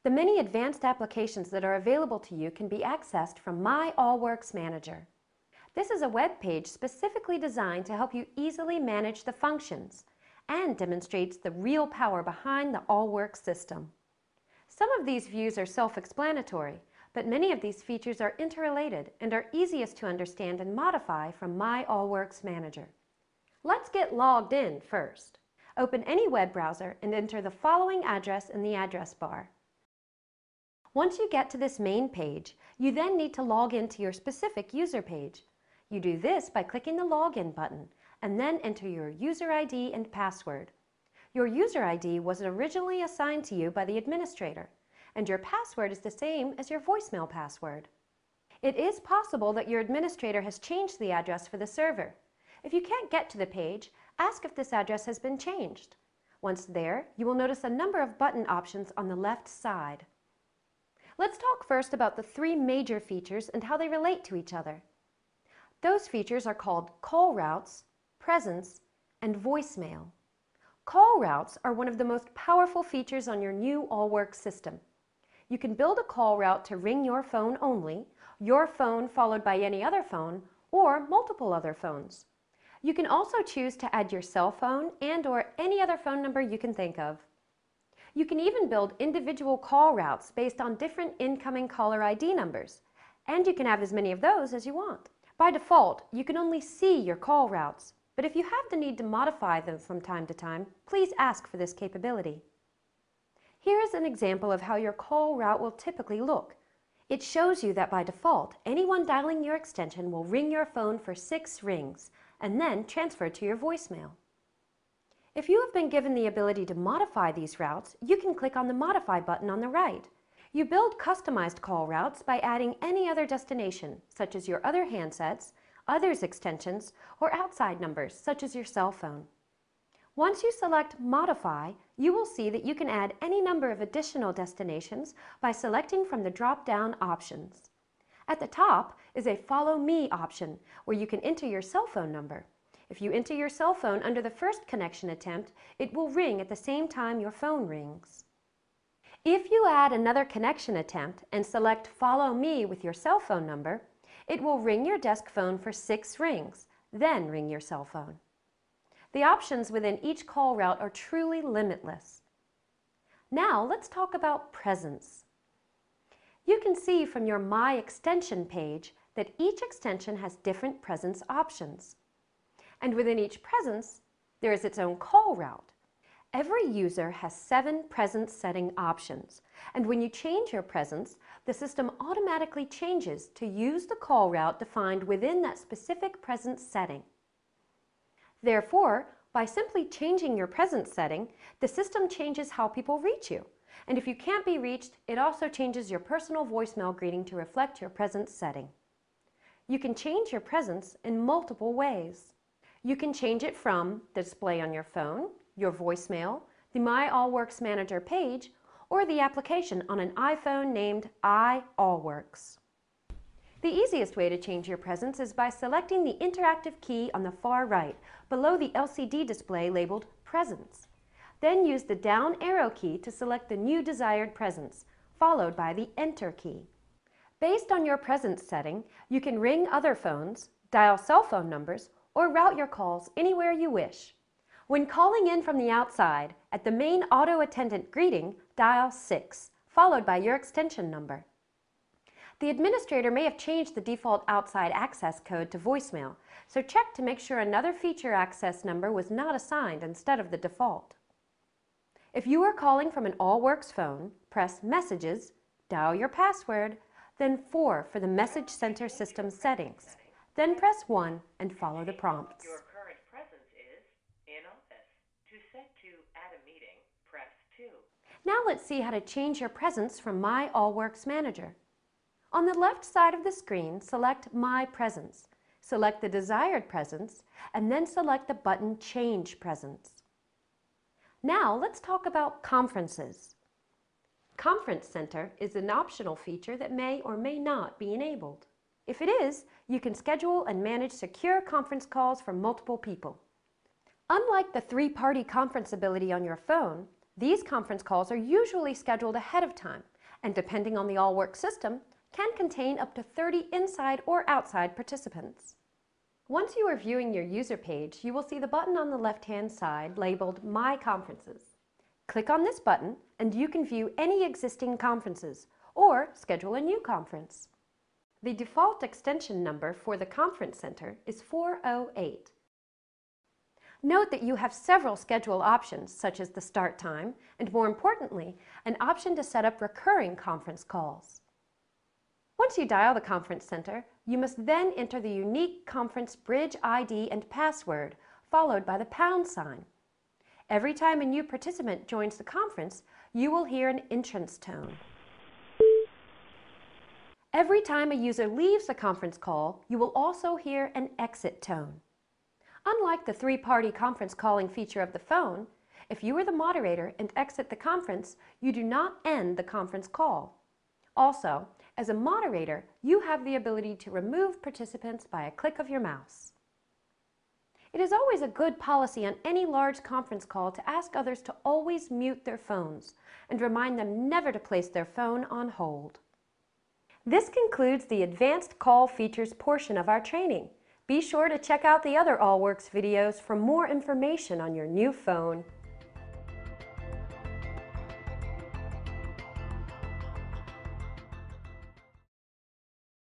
The many advanced applications that are available to you can be accessed from My Allworx Manager. This is a web page specifically designed to help you easily manage the functions and demonstrates the real power behind the Allworx system. Some of these views are self-explanatory, but many of these features are interrelated and are easiest to understand and modify from My Allworx Manager. Let's get logged in first. Open any web browser and enter the following address in the address bar. Once you get to this main page, you then need to log into your specific user page. You do this by clicking the Login button and then enter your user ID and password. Your user ID was originally assigned to you by the administrator, and your password is the same as your voicemail password. It is possible that your administrator has changed the address for the server. If you can't get to the page, ask if this address has been changed. Once there, you will notice a number of button options on the left side. Let's talk first about the three major features and how they relate to each other. Those features are called call routes, presence, and voicemail. Call routes are one of the most powerful features on your new Allworx system. You can build a call route to ring your phone only, your phone followed by any other phone, or multiple other phones. You can also choose to add your cell phone and/or any other phone number you can think of. You can even build individual call routes based on different incoming caller ID numbers, and you can have as many of those as you want. By default, you can only see your call routes, but if you have the need to modify them from time to time, please ask for this capability. Here is an example of how your call route will typically look. It shows you that by default, anyone dialing your extension will ring your phone for 6 rings and then transfer to your voicemail. If you have been given the ability to modify these routes, you can click on the Modify button on the right. You build customized call routes by adding any other destination, such as your other handsets, others' extensions, or outside numbers, such as your cell phone. Once you select Modify, you will see that you can add any number of additional destinations by selecting from the drop-down options. At the top is a Follow Me option, where you can enter your cell phone number. If you enter your cell phone under the first connection attempt, it will ring at the same time your phone rings. If you add another connection attempt and select Follow Me with your cell phone number, it will ring your desk phone for 6 rings, then ring your cell phone. The options within each call route are truly limitless. Now let's talk about presence. You can see from your My Extension page that each extension has different presence options. And within each presence, there is its own call route. Every user has 7 presence setting options, and when you change your presence, the system automatically changes to use the call route defined within that specific presence setting. Therefore, by simply changing your presence setting, the system changes how people reach you. And if you can't be reached, it also changes your personal voicemail greeting to reflect your presence setting. You can change your presence in multiple ways. You can change it from the display on your phone, your voicemail, the My Allworx Manager page, or the application on an iPhone named Allworx. The easiest way to change your presence is by selecting the interactive key on the far right, below the LCD display labeled Presence. Then use the down arrow key to select the new desired presence, followed by the Enter key. Based on your presence setting, you can ring other phones, dial cell phone numbers, or route your calls anywhere you wish. When calling in from the outside, at the main auto attendant greeting, dial 6, followed by your extension number. The administrator may have changed the default outside access code to voicemail, so check to make sure another feature access number was not assigned instead of the default. If you are calling from an Allworx phone, press Messages, dial your password, then 4 for the Message Center system settings. Then press 1 and follow the prompts. Your current presence is in office. To set to add a meeting, press 2. Now let's see how to change your presence from My Allworx Manager. On the left side of the screen, select My Presence. Select the desired presence, and then select the button Change Presence. Now let's talk about conferences. Conference Center is an optional feature that may or may not be enabled. If it is, you can schedule and manage secure conference calls for multiple people. Unlike the 3-party conference ability on your phone, these conference calls are usually scheduled ahead of time, and depending on the Allworx system, can contain up to 30 inside or outside participants. Once you are viewing your user page, you will see the button on the left-hand side labeled My Conferences. Click on this button and you can view any existing conferences or schedule a new conference. The default extension number for the conference center is 408. Note that you have several schedule options, such as the start time and, more importantly, an option to set up recurring conference calls. Once you dial the conference center, you must then enter the unique conference bridge ID and password, followed by the pound sign. Every time a new participant joins the conference, you will hear an entrance tone. Every time a user leaves the conference call, you will also hear an exit tone. Unlike the three-party conference calling feature of the phone, if you are the moderator and exit the conference, you do not end the conference call. Also, as a moderator, you have the ability to remove participants by a click of your mouse. It is always a good policy on any large conference call to ask others to always mute their phones and remind them never to place their phone on hold. This concludes the Advanced Call Features portion of our training. Be sure to check out the other Allworx videos for more information on your new phone.